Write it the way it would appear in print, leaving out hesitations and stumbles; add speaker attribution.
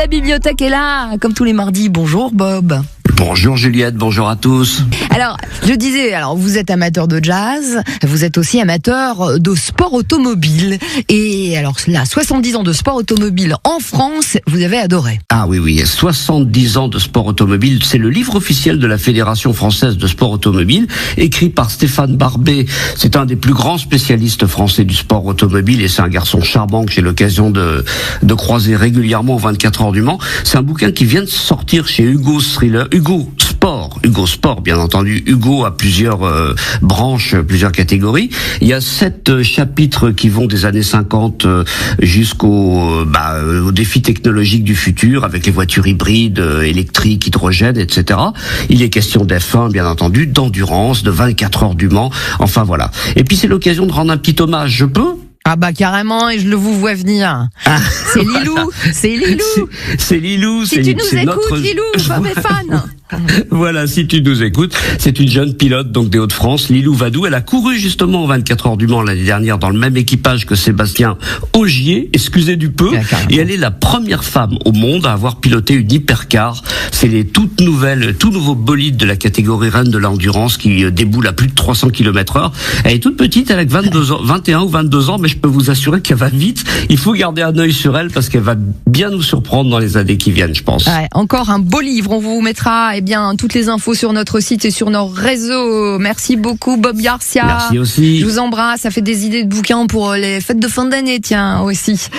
Speaker 1: La bibliothèque est là, comme tous les mardis. Bonjour Bob.
Speaker 2: Bonjour Juliette, bonjour à tous.
Speaker 1: Alors, je disais, vous êtes amateur de jazz, vous êtes aussi amateur de sport automobile. Et alors là, 70 ans de sport automobile en France, vous avez adoré.
Speaker 2: Ah oui, 70 ans de sport automobile, c'est le livre officiel de la Fédération française de sport automobile, écrit par Stéphane Barbet. C'est un des plus grands spécialistes français du sport automobile et c'est un garçon charmant que j'ai l'occasion de croiser régulièrement aux 24 heures du Mans. C'est un bouquin qui vient de sortir chez Hugo Sport, bien entendu. Hugo a plusieurs branches, plusieurs catégories. Il y a 7 chapitres qui vont des années 50 jusqu'au aux défis technologiques du futur, avec les voitures hybrides, électriques, hydrogène, etc. Il est question d'F1, bien entendu, d'endurance, de 24 heures du Mans. Enfin voilà. Et puis c'est l'occasion de rendre un petit hommage. Je peux ?
Speaker 1: Ah carrément, et je le vous vois venir. C'est Lilou, c'est Lilou.
Speaker 2: C'est Lilou.
Speaker 1: Si tu nous écoutes, Lilou, Bob est fan.
Speaker 2: Voilà, si tu nous écoutes, c'est une jeune pilote donc des Hauts-de-France, Lilou Vadou. Elle a couru justement aux 24 heures du Mans l'année dernière dans le même équipage que Sébastien Ogier, excusez du peu, et elle est la première femme au monde à avoir piloté une hypercar. C'est les tout nouveaux bolides de la catégorie reine de l'endurance qui déboulent à plus de 300 km/h. Elle est toute petite, elle a que 21 ou 22 ans, mais je peux vous assurer qu'elle va vite. Il faut garder un œil sur elle parce qu'elle va bien nous surprendre dans les années qui viennent, je pense.
Speaker 1: Ouais, encore un beau livre, on vous mettra toutes les infos sur notre site et sur nos réseaux. Merci beaucoup Bob Garcia.
Speaker 2: Merci aussi.
Speaker 1: Je vous embrasse, ça fait des idées de bouquins pour les fêtes de fin d'année, tiens, aussi.